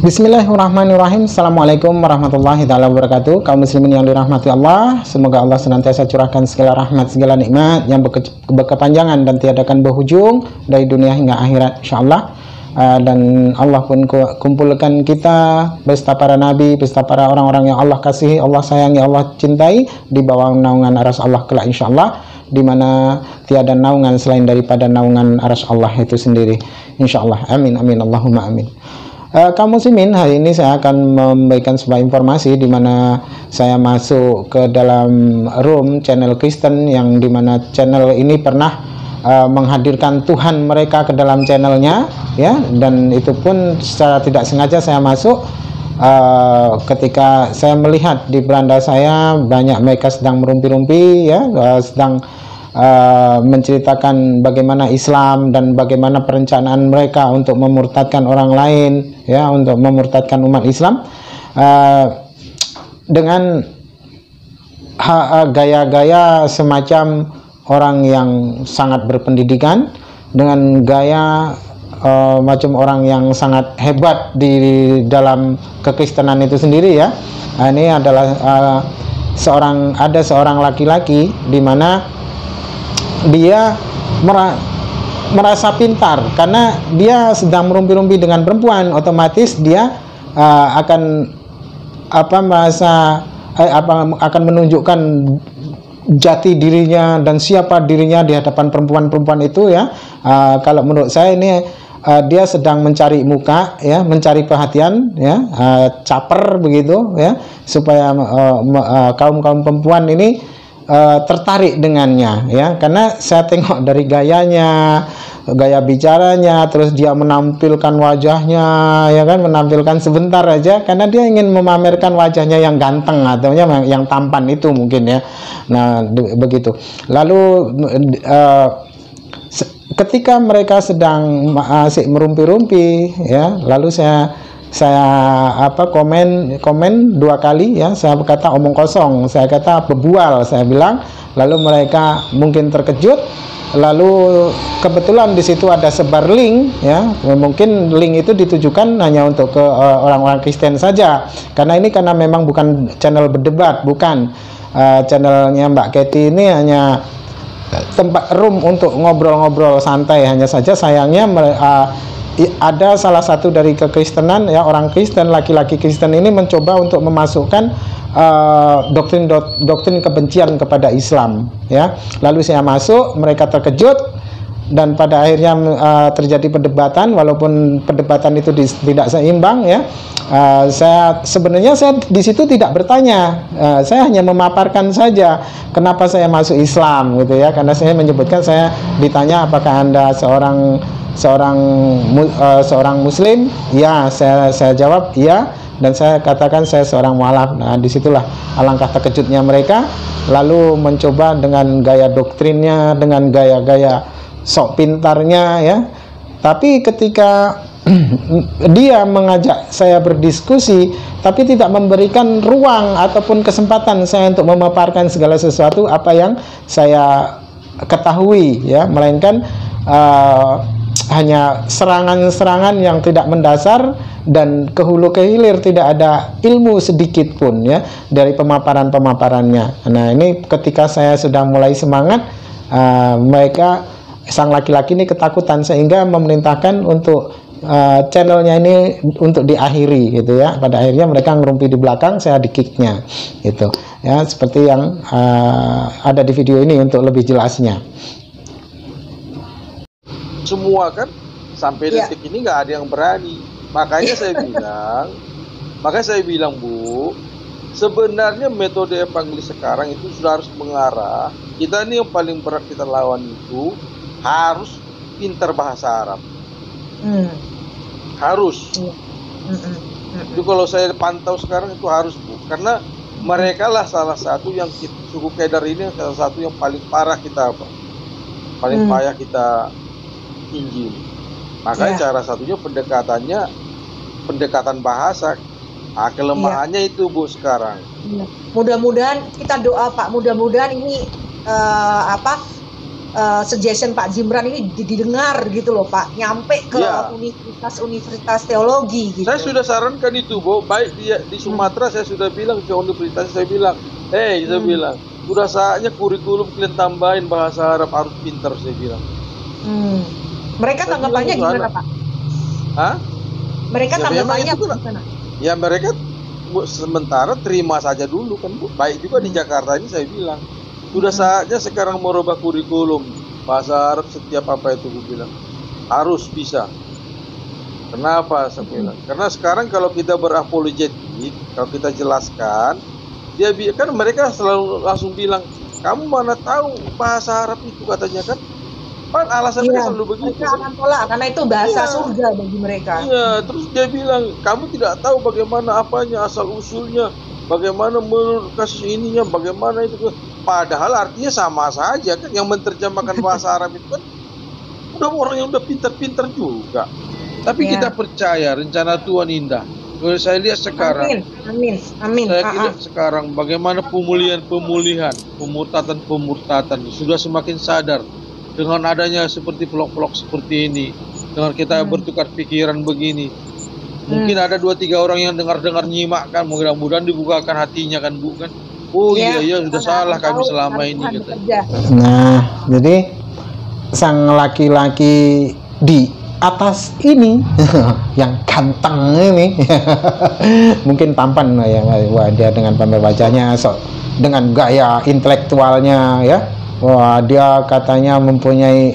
Bismillahirrahmanirrahim. Assalamualaikum warahmatullahi taala wabarakatuh. Kaum muslimin yang dirahmati Allah, semoga Allah senantiasa curahkan segala rahmat, segala nikmat yang berkepanjangan dan tiadakan berhujung dari dunia hingga akhirat insyaallah. Dan Allah pun kumpulkan kita beserta para nabi, beserta para orang-orang yang Allah kasihi, Allah sayangi, Allah cintai di bawah naungan arsy Allah kelak insyaallah, di mana tiada naungan selain daripada naungan arsy Allah itu sendiri insyaallah. Amin amin Allahumma amin. Kaum muslimin, hari ini saya akan memberikan sebuah informasi di mana saya masuk ke dalam room channel Kristen yang dimana channel ini pernah menghadirkan Tuhan mereka ke dalam channelnya, ya, dan itu pun secara tidak sengaja saya masuk ketika saya melihat di beranda saya banyak mereka sedang merumpi-rumpi, ya, sedang menceritakan bagaimana Islam dan bagaimana perencanaan mereka untuk memurtadkan orang lain, ya, untuk memurtadkan umat Islam dengan gaya-gaya semacam orang yang sangat berpendidikan, dengan gaya macam orang yang sangat hebat di dalam kekristenan itu sendiri, ya. Ini adalah seorang laki-laki di mana dia merasa pintar karena dia sedang merumpi-rumpi dengan perempuan, otomatis dia akan akan menunjukkan jati dirinya dan siapa dirinya di hadapan perempuan-perempuan itu, ya. Kalau menurut saya ini dia sedang mencari muka, ya, mencari perhatian, ya, caper begitu, ya, supaya kaum-kaum perempuan ini tertarik dengannya, ya, karena saya tengok dari gayanya, gaya bicaranya, terus dia menampilkan wajahnya, ya kan, menampilkan sebentar aja karena dia ingin memamerkan wajahnya yang ganteng atau yang tampan itu mungkin, ya. Nah, begitu. Lalu ketika mereka sedang asik merumpi-rumpi, ya, lalu saya komen dua kali, ya, saya berkata omong kosong, saya kata bebual, saya bilang. Lalu mereka mungkin terkejut, lalu kebetulan di situ ada sebar link, ya, mungkin link itu ditujukan hanya untuk ke orang-orang Kristen saja, karena memang bukan channel berdebat, bukan. Channelnya Mbak Katy ini hanya tempat room untuk ngobrol-ngobrol santai hanya saja. Sayangnya ada salah satu dari kekristenan, ya, orang Kristen, laki-laki Kristen ini mencoba untuk memasukkan doktrin kebencian kepada Islam, ya. Lalu saya masuk, mereka terkejut dan pada akhirnya terjadi perdebatan, walaupun perdebatan itu tidak seimbang, ya. Saya di situ tidak bertanya, saya hanya memaparkan saja kenapa saya masuk Islam, gitu, ya, karena saya menyebutkan, saya ditanya apakah Anda seorang Muslim, ya, saya jawab iya, dan saya katakan saya seorang mualaf. Nah, disitulah alangkah terkejutnya mereka, lalu mencoba dengan gaya doktrinnya, dengan gaya-gaya sok pintarnya, ya. Tapi ketika dia mengajak saya berdiskusi, tapi tidak memberikan ruang ataupun kesempatan saya untuk memaparkan segala sesuatu apa yang saya ketahui, ya, melainkan hanya serangan-serangan yang tidak mendasar dan ke hulu ke hilir, tidak ada ilmu sedikit pun, ya, dari pemaparan-pemaparannya. Nah, ini ketika saya sudah mulai semangat, mereka, sang laki-laki ini ketakutan sehingga memerintahkan untuk channelnya ini untuk diakhiri, gitu, ya. Pada akhirnya mereka ngerumpi di belakang, saya di kicknya, gitu, ya, seperti yang ada di video ini untuk lebih jelasnya. Semua kan sampai detik ini nggak ada yang berani. Makanya saya bilang, Bu, sebenarnya metode evangelis sekarang itu sudah harus mengarah. Kita ini yang paling berat kita lawan itu harus pintar bahasa Arab. Harus. Itu kalau saya pantau sekarang itu harus, Bu, karena mereka lah salah satu yang suku Kedar ini salah satu yang paling parah kita, paling payah kita Injil. Makanya cara satunya pendekatan bahasa. Kelemahannya itu, Bu, sekarang. Mudah-mudahan kita doa, Pak, mudah-mudahan ini suggestion Pak Jimran ini didengar gitu loh Pak, nyampe ke universitas teologi gitu. Saya sudah sarankan itu, Bu. Baik di Sumatera saya sudah bilang ke universitas, saya bilang, saya bilang, udah saatnya kurikulum kalian tambahin bahasa Arab harus pintar, saya bilang. Mereka tanggapannya gimana Pak? Hah? Mereka tanggapannya gimana? Ya mereka sementara terima saja dulu kan Bu. Baik juga di Jakarta ini saya bilang. Sudah saatnya sekarang merubah kurikulum bahasa Arab setiap apa itu gue bilang. Harus bisa. Kenapa saya bilang? Karena sekarang kalau kita berapologetik, kalau kita jelaskan, dia kan mereka selalu langsung bilang, kamu mana tahu bahasa Arab itu katanya kan? Kan alasan mereka selalu begitu. Mereka akan tolak karena itu bahasa surga bagi mereka. Iya, terus dia bilang, kamu tidak tahu bagaimana apanya asal usulnya, bagaimana menurut kasus ininya, bagaimana itu. Padahal artinya sama saja kan, yang menerjemahkan bahasa Arab itu kan udah orang yang udah pintar-pintar juga. Tapi kita percaya rencana Tuhan indah. Kalau saya lihat sekarang, amin. Saya lihat sekarang bagaimana pemulihan, pemurtatan sudah semakin sadar. Dengan adanya seperti vlog-vlog seperti ini, dengan kita bertukar pikiran begini, mungkin ada 2-3 orang yang dengar-dengar nyimak kan, mudah-mudahan dibukakan hatinya kan Bu kan. Oh iya sudah salah kami selama ini gitu. Nah, jadi sang laki-laki di atas ini yang ganteng ini mungkin tampan ya, wah dia dengan pamer wajahnya, dengan gaya intelektualnya ya. Wah, dia katanya mempunyai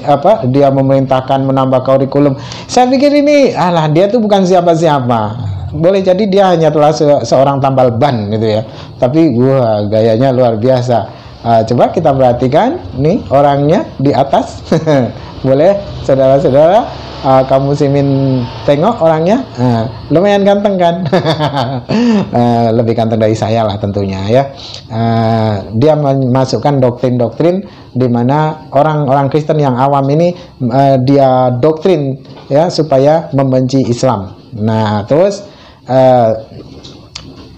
dia memerintahkan menambah kurikulum. Saya pikir ini, dia tuh bukan siapa-siapa. Boleh jadi dia hanya telah seorang tambal ban gitu ya. Tapi gayanya luar biasa. Coba kita perhatikan nih orangnya di atas. Boleh saudara-saudara, kamu muslimin tengok orangnya, lumayan ganteng kan. Lebih ganteng dari saya lah tentunya ya. Dia memasukkan doktrin-doktrin di mana orang-orang Kristen yang awam ini dia doktrin ya supaya membenci Islam. Nah terus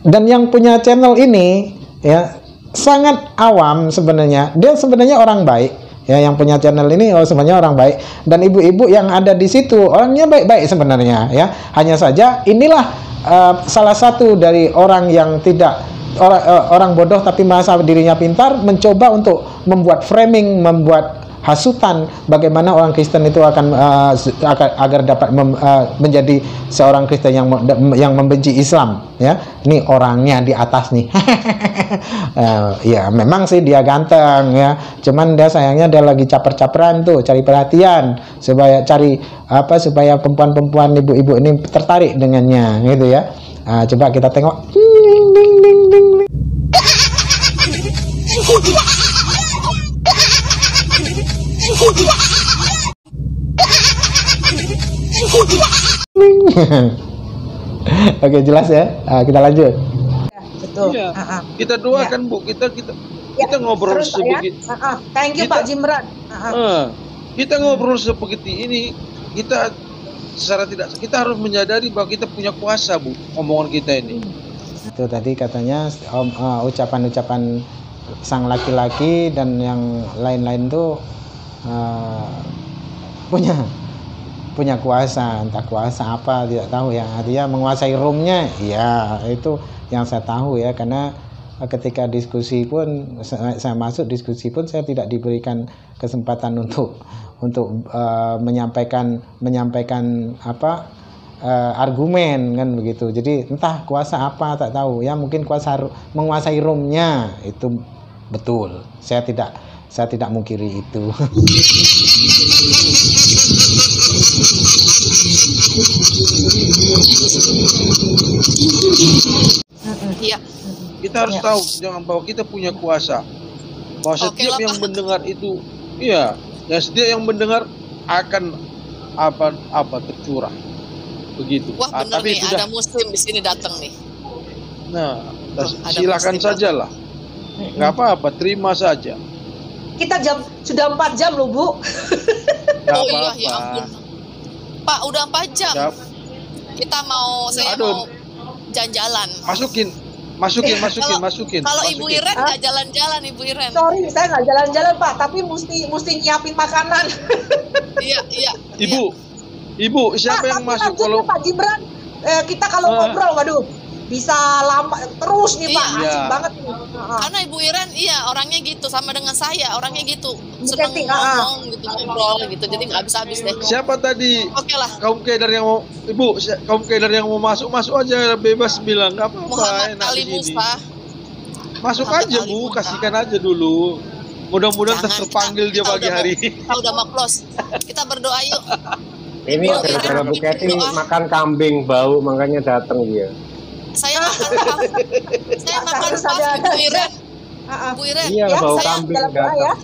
dan yang punya channel ini ya sangat awam sebenarnya. Dia sebenarnya orang baik. Ya, yang punya channel ini sebenarnya orang baik, dan ibu-ibu yang ada di situ orangnya baik-baik sebenarnya ya. Hanya saja inilah salah satu dari orang yang tidak orang bodoh tapi merasa dirinya pintar, mencoba untuk membuat framing, membuat hasutan bagaimana orang Kristen itu akan agar dapat menjadi seorang Kristen yang membenci Islam ya. Ini orangnya di atas nih. Ya memang sih dia ganteng ya, cuman dia sayangnya dia lagi caper-caperan tuh, cari perhatian supaya supaya perempuan-perempuan ibu-ibu ini tertarik dengannya gitu ya. Coba kita tengok. Oke, jelas ya. Kita lanjut. Betul. Iya. Kita doakan Bu, kita ngobrol sebegitu. Thank you Pak Jimran. Kita ngobrol seperti ini, kita secara kita harus menyadari bahwa kita punya kuasa Bu, omongan kita ini. Itu tadi katanya ucapan-ucapan sang laki-laki dan yang lain-lain tuh punya kuasa, entah kuasa apa tidak tahu ya. Dia menguasai roomnya, ya itu yang saya tahu ya. Karena ketika diskusi pun saya masuk diskusi pun saya tidak diberikan kesempatan untuk menyampaikan argumen kan begitu. Jadi entah kuasa apa tak tahu ya, mungkin kuasa menguasai roomnya itu betul. Saya tidak mungkiri itu. Iya. Kita harus tahu bahwa kita punya kuasa. Bahwa setiap yang mendengar itu, setiap yang mendengar akan apa tercurah. Begitu. Wah benar tapi nih, ada muslim di sini datang nih. Nah, silakan sajalah. Nggak apa-apa, terima saja. Kita sudah 4 jam loh Bu. Iya, ya ampun. Pak, udah 4 jam. Saya mau jalan-jalan. Masukin. Kalau Ibu masukin. Iren nggak jalan-jalan, Ibu Iren. Sorry, saya nggak jalan-jalan Pak, tapi mesti nyiapin makanan. Iya. Ibu, siapa yang Pak, masuk tapi kalau Pak Gibran, kita kalau ngobrol, waduh, bisa lama terus nih Pak, Iya. asik banget nih. Karena Ibu Iren orangnya gitu, sama dengan saya orangnya gitu, senang Chatting, ngomong gitu, ngobrol gitu, jadi nggak habis-habis deh. siapa tadi? Oke lah. Kaum keder yang mau kaum keder yang mau masuk aja, bebas bilang nggak apa-apa, Muhammad enak Ali di sini. Musa. Masuk Muhammad aja Ali Bu, Musa. kasihkan aja dulu. Mudah-mudahan Jangan, terpanggil dia kita pagi udah hari mau- ini. Kita udah mau close. Kita berdoa yuk. Ini Ibu gara-gara Iren, Bu Kety doa. makan kambing bau, makanya datang dia. Saya makan puff. Saya makan Harus puff, ada- Bu Iren. Ah, Bu Iren. Iya, Ya, bau saya kambing dalam doa ya. datang.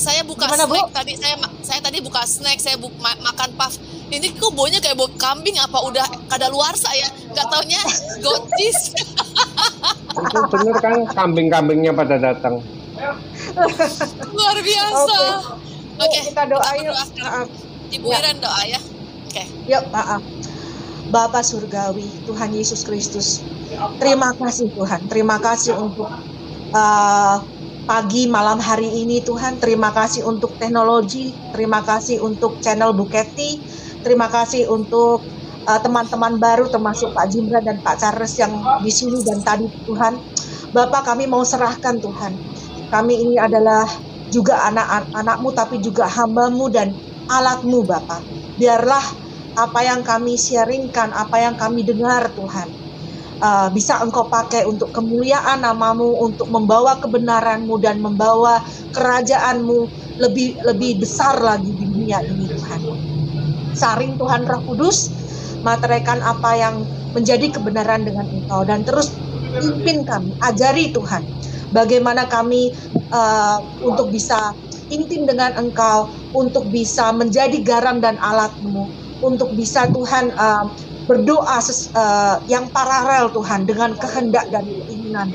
Saya buka Gimana, Bu? snack tadi, saya tadi buka snack, saya makan puff. Ini kok baunya kayak bau kambing, apa udah kadaluarsa ya? Gak taunya goat cheese. Itu bener kan kambing-kambingnya pada datang. Luar biasa. Oke, Kita doa yuk. berdoa sekarang. Ibu Ya. Iren doa ya. Oke. Yuk, Bapa Surgawi, Tuhan Yesus Kristus, terima kasih Tuhan, terima kasih untuk pagi malam hari ini Tuhan, terima kasih untuk teknologi, terima kasih untuk channel Bu Kety, terima kasih untuk teman-teman baru termasuk Pak Jimran dan Pak Charles yang di sini dan tadi Tuhan. Bapak, kami mau serahkan Tuhan, kami ini adalah juga anak-anakmu tapi juga hamba-Mu dan alat-Mu Bapak. Biarlah apa yang kami sharingkan, apa yang kami dengar Tuhan, bisa Engkau pakai untuk kemuliaan nama-Mu, untuk membawa kebenaran-Mu dan membawa kerajaan-Mu lebih besar lagi di dunia ini Tuhan. Saring Tuhan Roh Kudus, materaikan apa yang menjadi kebenaran dengan Engkau dan terus pimpin kami, ajari Tuhan bagaimana kami untuk bisa intim dengan Engkau, untuk bisa menjadi garam dan alat-Mu, untuk bisa Tuhan berdoa yang paralel Tuhan dengan kehendak dan keinginan.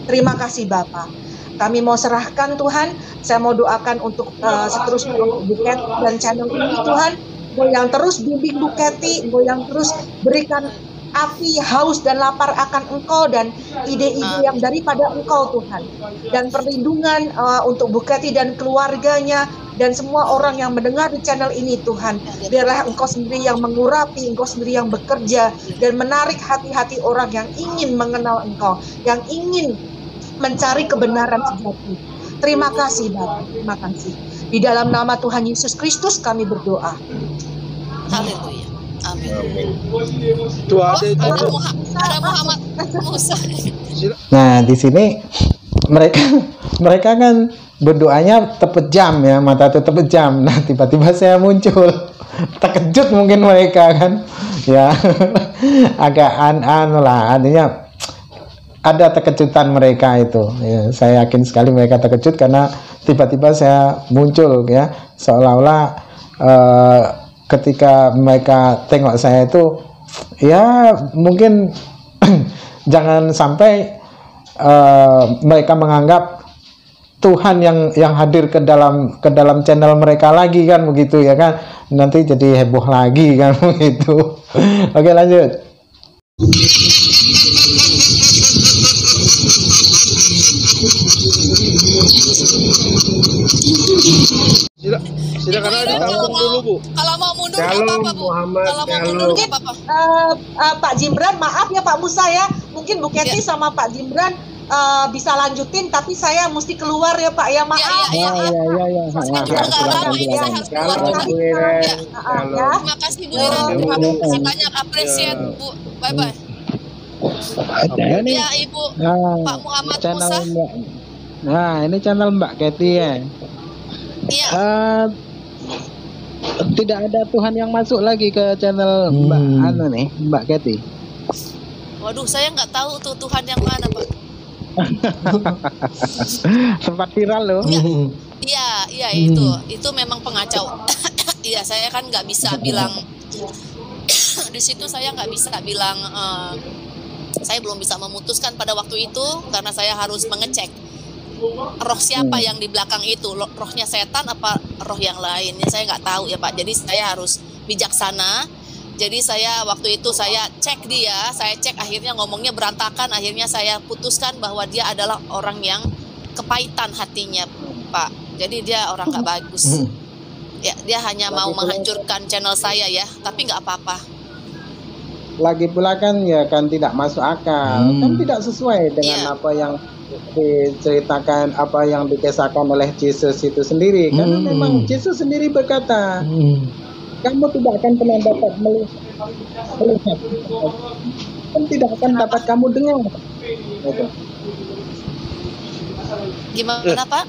Terima kasih Bapa. Kami mau serahkan Tuhan, saya mau doakan untuk seterusnya untuk Bu Kety dan channel ini Tuhan. Engkau yang terus bimbing Bu Kety, Engkau yang terus berikan api, haus dan lapar akan Engkau dan ide-ide yang daripada Engkau Tuhan. Dan perlindungan untuk Bu Kety dan keluarganya dan semua orang yang mendengar di channel ini Tuhan. Biarlah Engkau sendiri yang mengurapi, Engkau sendiri yang bekerja dan menarik hati-hati orang yang ingin mengenal Engkau, yang ingin mencari kebenaran sejati. Terima kasih Bapak, terima kasih. Di dalam nama Tuhan Yesus Kristus kami berdoa. Haleluya. Amin. Tuh ada itu. Ada Muhammad Musa. Nah, di sini mereka kan berdoanya tepat jam ya, mata tuh tepat jam. Nah, tiba-tiba saya muncul. Terkejut mungkin mereka kan. Ya. Agak anu lah, artinya ada terkejutan mereka itu. Ya, saya yakin sekali mereka terkejut karena tiba-tiba saya muncul ya, seolah-olah ketika mereka tengok saya itu ya mungkin jangan sampai mereka menganggap Tuhan yang hadir ke dalam channel mereka lagi kan begitu ya kan, nanti jadi heboh lagi kan begitu. Oke, lanjut. Silakan aja tampung dulu Bu. Kalau mau mundur nggak Shalom, apa-apa Bu. Muhammad, Kalau mau shalom. mundur nggak apa-apa. Pak Jimran, maaf ya Pak Musa ya, mungkin Bu Kety sama Pak Jimran bisa lanjutin, tapi saya mesti keluar ya Pak ya, maaf. Iya. Ya. Juga nggak lama ini saya harus keluar Shalom juga. Bu Iren. Ya. Shalom. Terima kasih Bu Iren. Terima kasih banyak, appreciate Bu. Bye bye. Ada nih. Ya Ibu Pak Muhammad channel Musa. Mbak. Nah, ini channel Mbak Kety ya. Iya. Tidak ada Tuhan yang masuk lagi ke channel Mbak anu nih, Mbak Kety. Waduh, saya nggak tahu tuh Tuhan yang mana Pak. Sempat viral loh. Iya itu memang pengacau. Iya, saya kan nggak bisa bilang di situ, saya nggak bisa bilang saya belum bisa memutuskan pada waktu itu karena saya harus mengecek roh siapa yang di belakang itu, rohnya setan apa roh yang lain, saya nggak tahu ya Pak. Jadi saya harus bijaksana Jadi saya waktu itu saya cek akhirnya ngomongnya berantakan, akhirnya saya putuskan bahwa dia adalah orang yang kepahitan hatinya, Pak. Jadi dia orang nggak bagus. Ya, dia hanya mau menghancurkan channel saya ya, tapi nggak apa-apa. Lagi pula kan ya kan tidak masuk akal, kan tidak sesuai dengan apa yang diceritakan, apa yang dikisahkan oleh Yesus itu sendiri. Karena memang Yesus sendiri berkata, kamu tidak akan pernah dapat melihat, kan tidak akan dapat kamu dengar. Gimana Pak?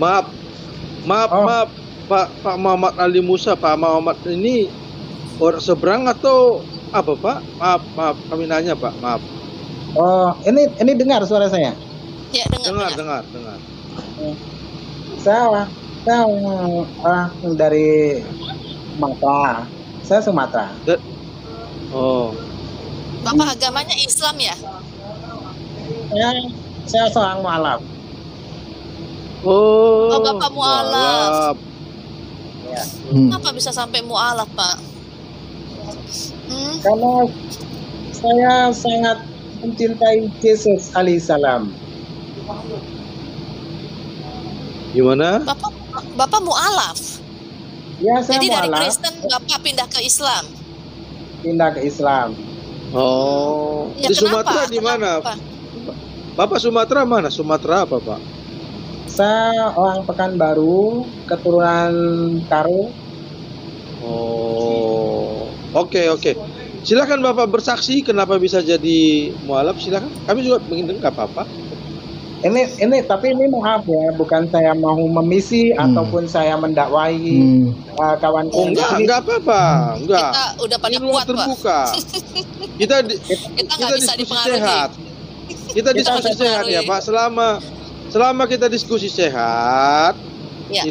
Maaf, Pak Muhammad Ali Musa, Pak Muhammad ini orang seberang atau apa Pak? Maaf, kami nanya Pak, maaf. Oh, ini dengar suara saya? Ya, dengar. Saya orang dari Sumatera. Saya Sumatera. Oh. Bapak agamanya Islam ya? Saya seorang mualaf. Oh, Bapak mualaf. Ya. Kenapa bisa sampai mualaf, Pak? Karena saya sangat mencintai Yesus alaihissalam. Gimana? Bapak mualaf? Ya, saya jadi mualaf. Dari Kristen Bapak pindah ke Islam? Pindah ke Islam. Oh, ya, di Sumatera di mana? Bapak Sumatera mana? Sumatera apa Pak? Saya orang Pekanbaru, keturunan Karo. Oh, oke. Silakan Bapak bersaksi kenapa bisa jadi mualaf, silakan. Kami juga ingin dengar apa-apa. Ini tapi ini maaf ya, bukan saya mau memisi ataupun saya mendakwahi kawan-kawan. Enggak apa-apa, enggak. Kita udah pada ini ruang kuat, terbuka. Pak. kita nggak bisa diskusi sehat. Kita diskusi sehat ya, Pak. Selama kita diskusi sehat, ya.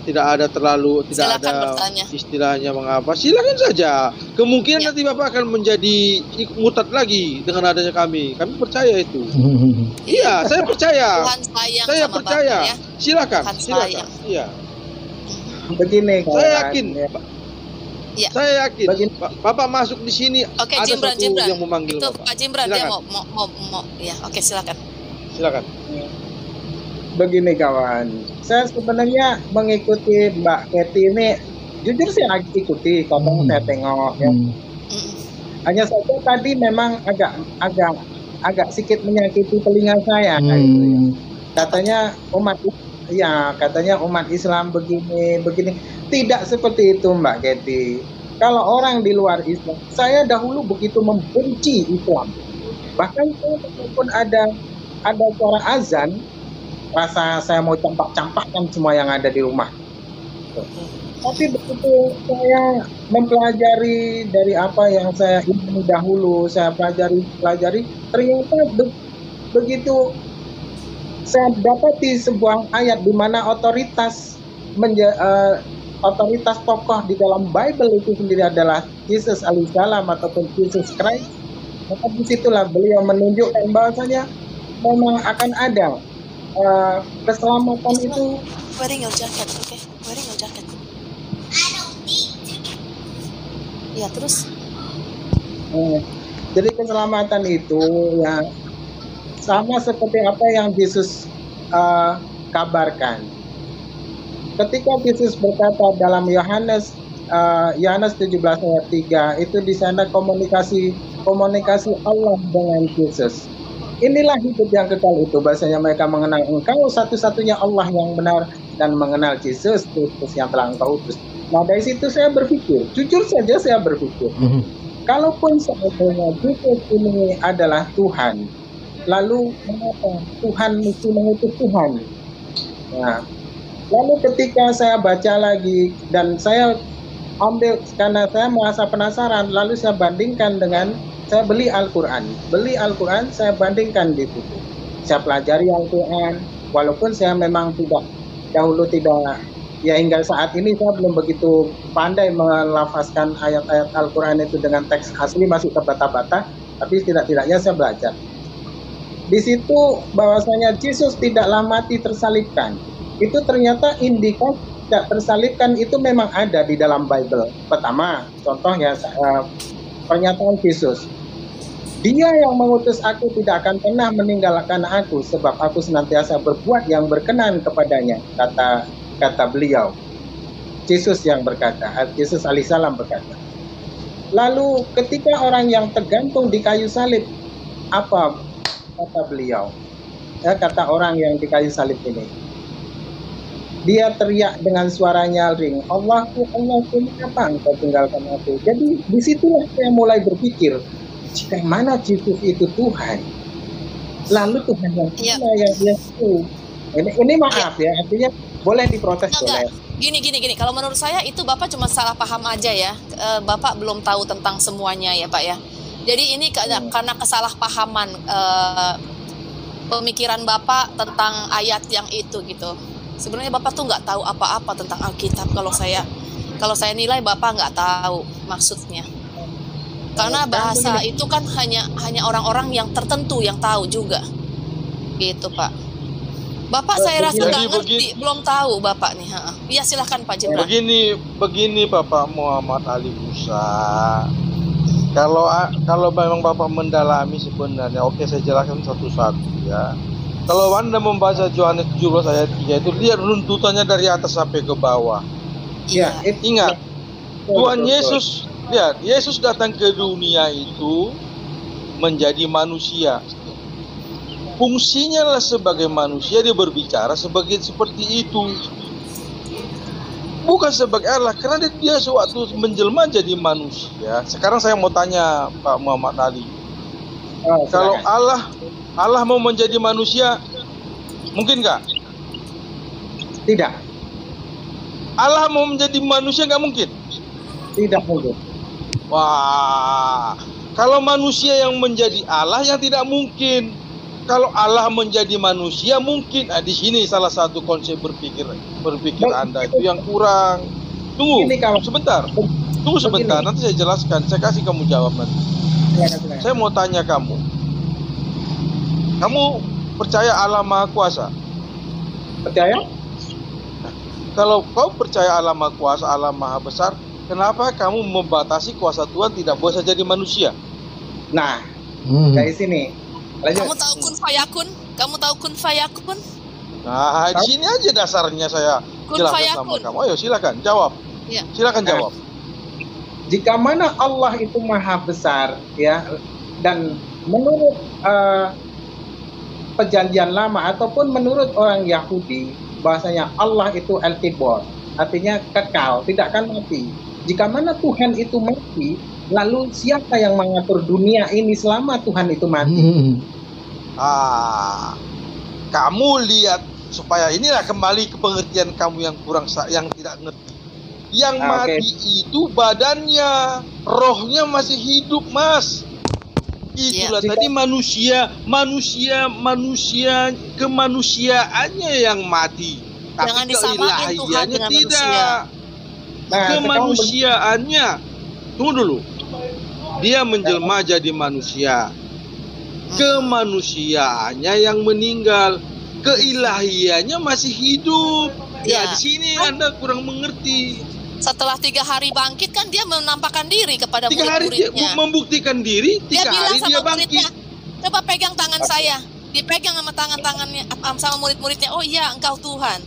tidak ada terlalu tidak Silakan ada bertanya. Istilahnya mengapa. Silakan saja. Kemungkinan nanti Bapak akan menjadi murtad lagi dengan adanya kami. Kami percaya itu. Iya, saya percaya. Tuhan sayang saya sama percaya. Bapak, ya. Silakan. Iya. Begini kawan. Saya yakin. Ya. Saya yakin. Bapak masuk di sini. Oke, ada Jimbran. yang memanggil itu Bapak. Pak Jimbran dia mau. Ya, oke, silakan. Begini kawan, saya sebenarnya mengikuti Mbak Ketty ini, jujur saya ikuti, kadang saya tengok ya. Hanya saja tadi memang agak sedikit menyakiti telinga saya. Katanya umat Islam begini. Tidak seperti itu Mbak Ketty. Kalau orang di luar Islam, saya dahulu begitu membenci Islam. Bahkan walaupun ada suara azan, rasa saya mau campak-campakkan semua yang ada di rumah. Tapi begitu saya mempelajari dari apa yang saya ilmu dahulu, saya pelajari, ternyata begitu saya dapati sebuah ayat di mana otoritas tokoh di dalam Bible itu sendiri adalah Yesus alaihissalam ataupun Jesus Christ. Maka disitulah beliau menunjukkan bahwasanya memang akan ada keselamatan itu. Wearing your jacket, okay? Wearing your jacket. Ya, terus? Jadi keselamatan itu ya sama seperti apa yang Yesus kabarkan. Ketika Yesus berkata dalam Yohanes 17 ayat 3, itu di sana komunikasi Allah dengan Yesus. Inilah hidup yang kekal itu, bahasanya mereka mengenal Engkau satu-satunya Allah yang benar dan mengenal Yesus Kristus yang telah Engkau utus. Nah dari situ saya berpikir, jujur saja saya berpikir, kalaupun sebenarnya Yesus ini adalah Tuhan, lalu mengapa Tuhan mesti mengutus Tuhan? Nah, lalu ketika saya baca lagi dan saya ambil karena saya merasa penasaran, lalu saya bandingkan dengan saya beli Al-Quran, saya bandingkan di situ. Saya pelajari Al-Quran, walaupun saya memang dahulu tidak, ya hingga saat ini saya belum begitu pandai melafazkan ayat-ayat Al-Quran itu dengan teks asli, masih terbata-bata, tapi tidak-tidaknya saya belajar. Di situ bahwasanya Yesus tidaklah mati tersalibkan. Itu ternyata indikasi tidak tersalibkan itu memang ada di dalam Bible. Pertama, contoh ya, Pernyataan Yesus. Dia yang mengutus aku tidak akan pernah meninggalkan aku, sebab aku senantiasa berbuat yang berkenan kepadanya, kata beliau. Yesus yang berkata, Yesus alaihissalam berkata. Lalu ketika orang yang tergantung di kayu salib, apa kata beliau? Kata orang yang di kayu salib ini. Dia teriak dengan suara nyaring, Allahku, mengapa engkau tinggalkan aku? Jadi disitulah saya mulai berpikir, jika mana Yesus itu Tuhan, lalu Tuhan yang mana yang Yesus? Ini maaf ya, artinya boleh diprotes boleh. Gini. Kalau menurut saya itu Bapak cuma salah paham aja ya. Bapak belum tahu tentang semuanya ya Pak ya. Jadi ini karena kesalahpahaman pemikiran Bapak tentang ayat yang itu gitu. Sebenarnya Bapak tuh nggak tahu apa-apa tentang Alkitab. Kalau saya nilai Bapak nggak tahu maksudnya. Karena bahasa itu kan hanya orang-orang yang tertentu yang tahu juga. Gitu Pak. Bapak saya rasa nggak ngerti, belum tahu Bapak nih. Iya silahkan Pak Jimran. Begini Bapak Muhammad Ali Musa. Kalau memang Bapak mendalami sebenarnya, oke saya jelaskan satu-satu ya. Kalau Anda membaca Yohanes 17 ayat 3 itu lihat runtutannya dari atas sampai ke bawah. Iya. Ingat, Tuhan Yesus, lihat, Yesus datang ke dunia itu menjadi manusia. Fungsinya lah sebagai manusia, dia berbicara seperti itu. Bukan sebagai Allah, karena dia sewaktu menjelma jadi manusia. Sekarang saya mau tanya Pak Muhammad Ali. Kalau Allah mau menjadi manusia, mungkin nggak? Tidak. Allah mau menjadi manusia nggak mungkin? Tidak mungkin. Wah, kalau manusia yang menjadi Allah yang tidak mungkin. Kalau Allah menjadi manusia mungkin. Di sini salah satu konsep berpikir Anda itu yang kurang. Tunggu sebentar. Nanti saya jelaskan. Saya kasih kamu jawab nanti. Saya mau tanya kamu. Kamu percaya Allah Maha Kuasa? Percaya? Nah, kalau kau percaya Allah Maha Kuasa, Allah Maha Besar, kenapa kamu membatasi kuasa Tuhan tidak boleh jadi manusia? Nah, dari sini. Lanjut. Kamu tahu kun fayakun? Nah, di sini aja dasarnya saya jelaskan sama kamu. Ayo silakan jawab. Ya. Silakan jawab. Jika mana Allah itu Maha Besar ya, dan menurut Perjanjian Lama ataupun menurut orang Yahudi, bahasanya Allah itu al-tibor, artinya kekal, tidak akan mati. Jika mana Tuhan itu mati, lalu siapa yang mengatur dunia ini selama Tuhan itu mati? Kamu lihat, supaya inilah kembali ke pengertian kamu yang kurang, yang tidak ngerti. Yang mati itu badannya, rohnya masih hidup, Mas. Itulah tadi manusia kemanusiaannya yang mati. Jangan Tapi disamain Tuhan dengan tidak. Kemanusiaannya, tunggu dulu. Dia menjelma jadi manusia. Kemanusiaannya yang meninggal, keilahiannya masih hidup. Ya, di sini Anda kurang mengerti. Setelah 3 hari bangkit kan dia menampakkan diri kepada 3 hari dia membuktikan diri, 3 hari dia bangkit. Coba pegang tangan saya, dipegang sama tangannya sama murid-muridnya. Oh iya, engkau Tuhan.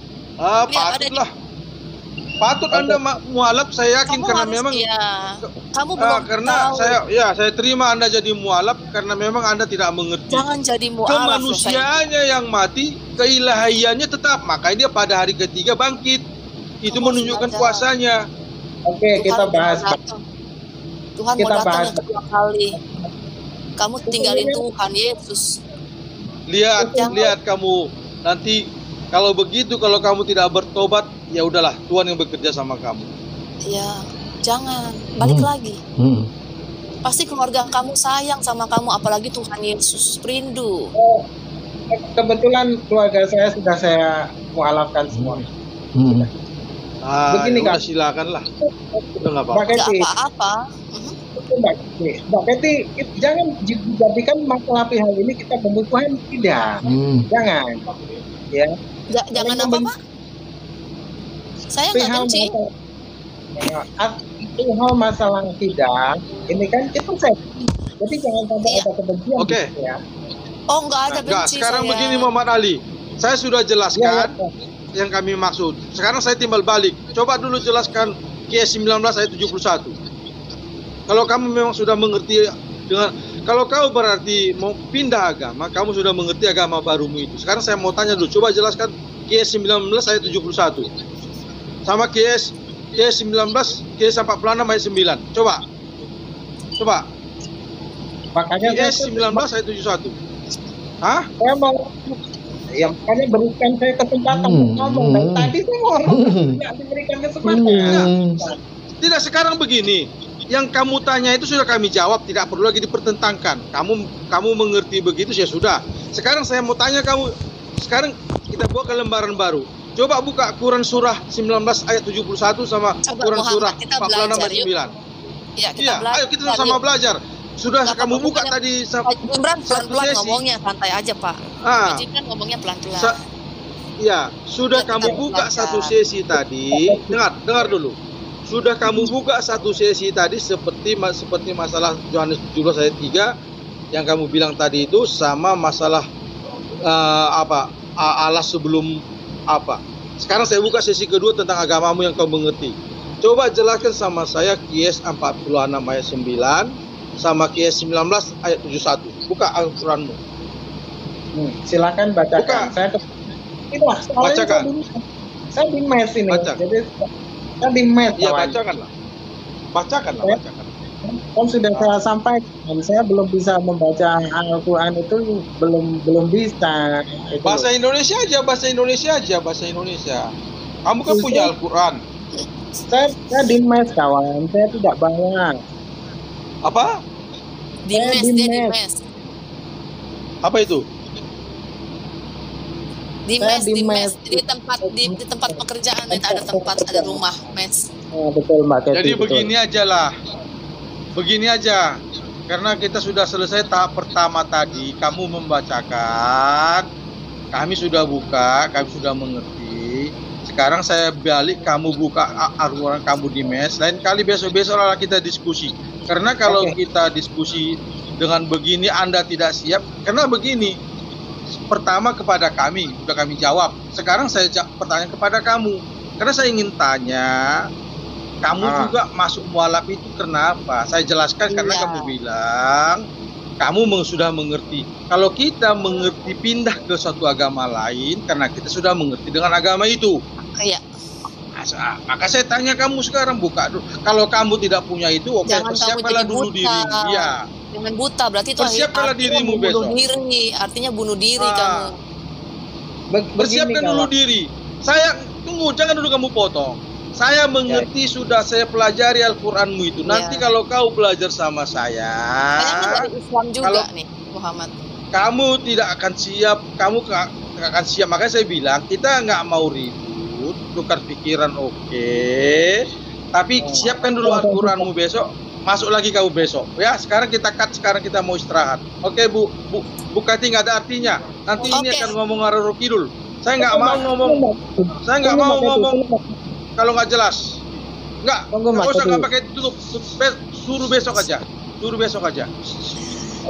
Patut Anda mualaf, saya yakin, karena memang kamu belum karena tahu. saya terima Anda jadi mualaf karena memang Anda tidak mengerti. Jangan jadi mualaf. Kemanusiaannya yang mati, keilahiannya tetap. Makanya dia pada hari ketiga bangkit. Itu menunjukkan kuasanya. Oke, kita bahas. Tuhan mau datang yang kedua kali. Kamu tinggalin Tuhan Yesus. Lihat kamu nanti kalau begitu, kalau kamu tidak bertobat, ya udahlah, Tuhan yang bekerja sama kamu. Ya, jangan balik lagi. Pasti keluarga kamu sayang sama kamu, apalagi Tuhan Yesus rindu. Kebetulan keluarga saya sudah saya mualafkan semua. Begini kan, silakanlah. Enggak apa-apa. Mbak Keti, jangan dijadikan masalah hal ini kita membutuhkan, tidak. Jangan. Ya. Jangan apa, Pak? Saya nggak benci. hal masalah akidah ini kan kita safety. Jadi jangan sampai ada kebencian. Oke. Gitu ya. Oh, nggak ada Enggak, benci sekarang saya. begini Muhammad Ali. Saya sudah jelaskan yang kami maksud. Sekarang saya timbal balik. Coba dulu jelaskan QS 19 ayat 71. Kalau kamu memang sudah mengerti dengan, kalau kau berarti mau pindah agama, kamu sudah mengerti agama barumu itu. Sekarang saya mau tanya dulu, coba jelaskan QS 19 ayat 71. Sama QS 19, QS 46 ayat 9. Coba. Makanya QS 19 ayat 71. Hah? saya mau ya makanya berikan saya kesempatan ngomong dari tadi saya ngomong nggak diberikan kesempatan. Tidak, sekarang begini. Yang kamu tanya itu sudah kami jawab, tidak perlu lagi dipertentangkan. Kamu mengerti begitu ya sudah. Sekarang saya mau tanya kamu. Sekarang kita buka ke lembaran baru. Coba buka Quran surah 19 ayat 71 sama Quran surah 46 ayat 9. Ya, kita Iya, belajar. ayo kita sama belajar. Sudah Nggak kamu apa-apa, buka bukannya- tadi Pak Imran pelan-pelan sesi. ngomongnya, santai aja Pak. Ah. Pak Imran ngomongnya pelan-pelan. Ya, sudah Ya, kamu kita buka belajar. satu sesi tadi. Dengar dulu. Sudah kamu buka satu sesi tadi seperti masalah Yohanes 17 ayat 3 yang kamu bilang tadi itu sama masalah Allah sebelum apa. Sekarang saya buka sesi kedua tentang agamamu yang kau mengerti. Coba jelaskan sama saya QS 46 ayat 9 sama QS 19 ayat 71. Buka Al-Quranmu. Silakan bacakan. Buka. Bacakan. Saya di mes ini. Baca. Jadi saya di mes. Iya, kawan. bacakanlah. Bacakan. Kan sudah saya sampaikan, saya belum bisa membaca Al-Quran itu belum bisa. Itu. Bahasa Indonesia aja. Kamu kan punya Al-Quran. Saya di mes kawan, saya tidak bawa. Apa? Di mes, di dia di mes. mes. Apa itu? Di Saya mes, di di mes, mes. di tempat pekerjaan itu ada rumah mes. Betul Mbak Kety, Jadi betul. begini aja lah. Begini aja. Karena kita sudah selesai tahap pertama tadi, kamu membacakan, kami sudah buka, kami sudah mengerti. Sekarang saya balik, kamu buka Al-Quran kamu di mes. Lain kali besok-besok lah kita diskusi. Karena kalau kita diskusi dengan begini Anda tidak siap. Karena begini, pertama kepada kami, sudah kami jawab. Sekarang saya pertanyaan kepada kamu. Karena saya ingin tanya, kamu juga masuk mualaf itu kenapa? Saya jelaskan karena Iya. kamu bilang kamu sudah mengerti. Kalau kita mengerti pindah ke suatu agama lain karena kita sudah mengerti dengan agama itu. Iya. Maka saya tanya kamu sekarang, buka dulu. Kalau kamu tidak punya itu, oke, Jangan persiapkanlah kamu dulu jadi buta. dirimu. Ya. Jangan buta, berarti itu Persiapkanlah artinya dirimu bunuh besok. diri, artinya bunuh diri kamu. Persiapkan dulu diri. Saya tunggu, jangan dulu kamu potong. Saya mengerti sudah, saya pelajari Al-Quranmu itu. Nanti kalau kau belajar sama saya, Kayaknya dari Islam juga kalau nih, Muhammad. kamu tidak akan siap, kamu nggak akan siap. Makanya saya bilang kita nggak mau ribut, tukar pikiran tapi siapkan dulu Al-Quranmu besok. Masuk lagi kamu besok. Ya, sekarang kita cut, sekarang kita mau istirahat. Oke, Bu Kety, nggak ada artinya. Nanti ini akan ngomong Roro Kidul. Saya nggak mau ngomong kalau nggak jelas. Nggak usah nggak pakai tutup. Suruh besok aja.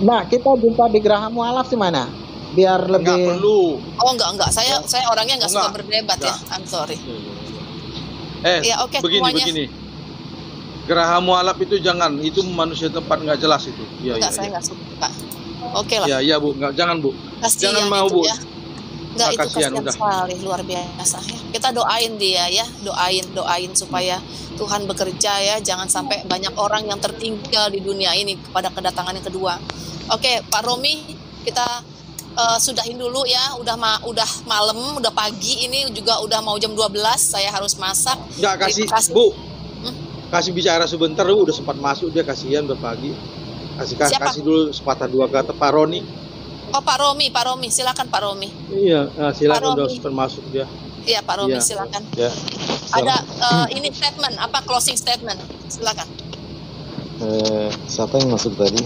Nah, kita jumpa di Geraha Mualaf di mana? Biar lebih. Nggak perlu. Oh enggak, saya orangnya nggak suka berdebat ya. I'm sorry. Ya, oke, Begini. Geraha Mualaf itu jangan, itu manusia tempat nggak jelas itu. Enggak, saya nggak suka. Oke lah. Iya, Bu, nggak, jangan Bu. Kasian Jangan mau itu, Bu. ya. Enggak, itu Kasihan, kasihan udah. sekali, luar biasa ya. Kita doain dia ya, doain supaya Tuhan bekerja ya, jangan sampai banyak orang yang tertinggal di dunia ini pada kedatangan yang kedua. Oke, Pak Romi, kita sudahin dulu ya, udah malam, udah pagi, ini juga udah mau jam 12, saya harus masak. Nggak, kasih Bu. Kasih bicara sebentar, Bu, udah sempat masuk dia, kasihan udah pagi. Kasih dulu sepatah dua kata Pak Roni. Oh, Pak Romi, silakan Pak Romi. Iya, silakan, udah Romi. sempat masuk dia. Iya, Pak Romi, Iya. silakan. Ya. Ada ini statement, apa closing statement? Silakan. Siapa yang masuk tadi?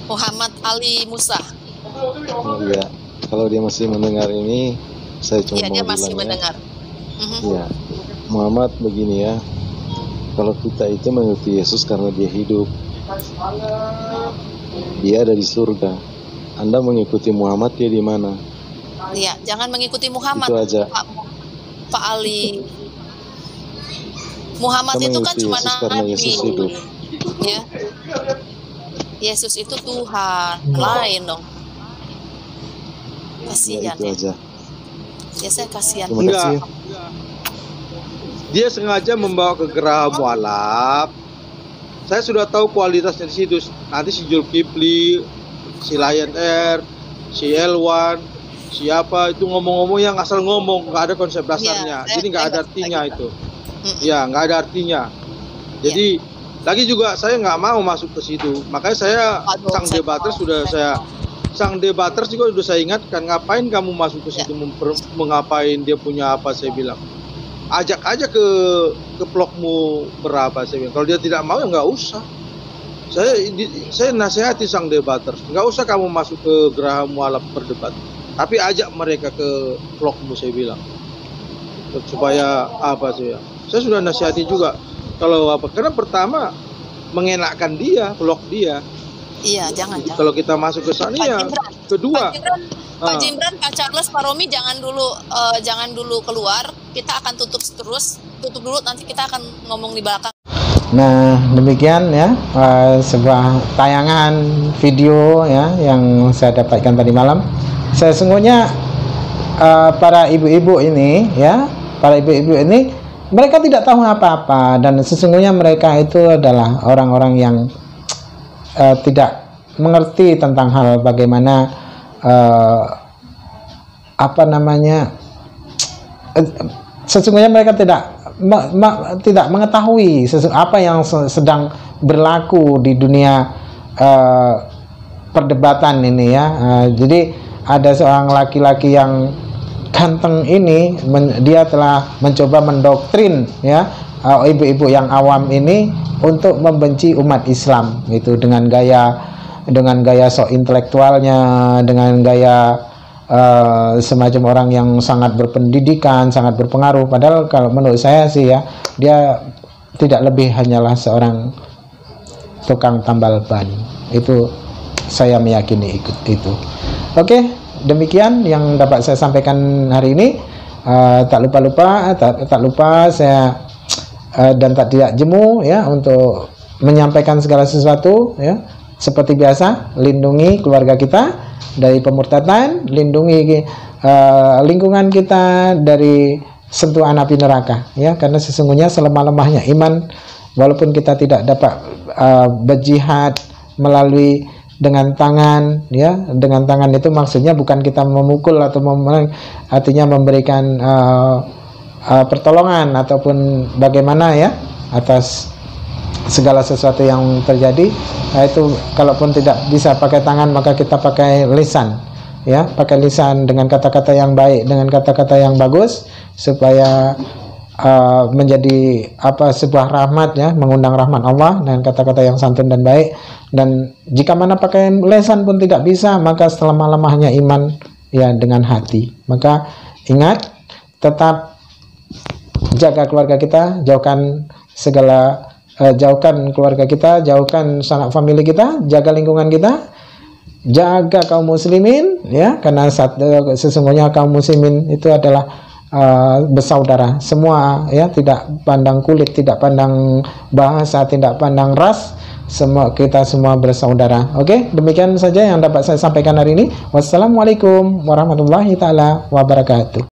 Muhammad Ali Musa. Oh, iya. Kalau dia masih mendengar ini, saya cuma Iya, dia mau masih bilang mendengar. ya. Muhammad begini ya. Kalau kita itu mengikuti Yesus karena dia hidup, dia ada di surga. Anda mengikuti Muhammad, dia di mana? Iya, jangan mengikuti Muhammad. Itu aja. Pak Ali. Muhammad Kita itu kan mengikuti cuma Yesus karena nabi. Yesus hidup. Ya. Yesus itu Tuhan, lain dong. Ya, Kasihan itu ya. aja. Ya saya kasihan. Terima kasih. Dia sengaja membawa ke Geraha Mualaf. Saya sudah tahu kualitasnya di situ. Nanti si Zulkifli, si Lion Air, si Elwan, siapa itu ngomong-ngomong yang asal ngomong, nggak ada konsep dasarnya. Jadi nggak ada artinya itu. Ya, nggak ada artinya. Jadi lagi juga saya nggak mau masuk ke situ. Makanya saya sang debater juga sudah saya ingatkan, ngapain kamu masuk ke situ, mengapain, dia punya apa, saya bilang. Ajak aja ke vlogmu berapa, saya bilang. Kalau dia tidak mau ya nggak usah. Saya nasihati sang debater, nggak usah kamu masuk ke Geraha Mualaf berdebat, tapi ajak mereka ke vlogmu, saya bilang. Supaya apa sih ya? Saya sudah nasihati juga. Kalau apa? Karena pertama mengenakkan dia, vlog dia. Iya, jangan. Kalau kita masuk ke sana ya. Kedua, Pak Jimran, Pak Charles, Pak Romi jangan dulu keluar. Kita akan tutup dulu, nanti kita akan ngomong di belakang. Nah, demikian ya sebuah tayangan video ya yang saya dapatkan tadi malam. Sesungguhnya para ibu-ibu ini ya, mereka tidak tahu apa-apa, dan sesungguhnya mereka itu adalah orang-orang yang tidak mengerti tentang hal bagaimana sesungguhnya mereka tidak mengetahui apa yang sedang berlaku di dunia perdebatan ini ya. Jadi ada seorang laki-laki yang ganteng ini, dia telah mencoba mendoktrin ya ibu-ibu yang awam ini untuk membenci umat Islam itu dengan gaya sok intelektualnya, dengan gaya semacam orang yang sangat berpendidikan, sangat berpengaruh. Padahal kalau menurut saya sih ya, dia tidak lebih hanyalah seorang tukang tambal ban. Itu saya meyakini itu. Oke, demikian yang dapat saya sampaikan hari ini. Tak lupa saya dan tidak jemu ya untuk menyampaikan segala sesuatu ya. Seperti biasa, lindungi keluarga kita dari pemurtadan, lindungi lingkungan kita dari sentuhan api neraka ya, karena sesungguhnya selemah-lemahnya iman, walaupun kita tidak dapat berjihad melalui dengan tangan ya, dengan tangan itu maksudnya bukan kita memukul atau artinya memberikan pertolongan ataupun bagaimana ya atas segala sesuatu yang terjadi. Nah, itu kalaupun tidak bisa pakai tangan, maka kita pakai lisan ya, pakai lisan dengan kata-kata yang baik, dengan kata-kata yang bagus, supaya menjadi sebuah rahmat ya, mengundang rahmat Allah dengan kata-kata yang santun dan baik. Dan jika mana pakai lisan pun tidak bisa, maka selemah-lemahnya iman ya dengan hati. Maka ingat, tetap jaga keluarga kita, jauhkan keluarga kita, jauhkan sanak famili kita, jaga lingkungan kita, jaga kaum muslimin ya, karena sesungguhnya kaum muslimin itu adalah bersaudara semua ya, tidak pandang kulit, tidak pandang bahasa, tidak pandang ras, kita semua bersaudara. Oke, demikian saja yang dapat saya sampaikan hari ini. Wassalamualaikum warahmatullahi taala wabarakatuh.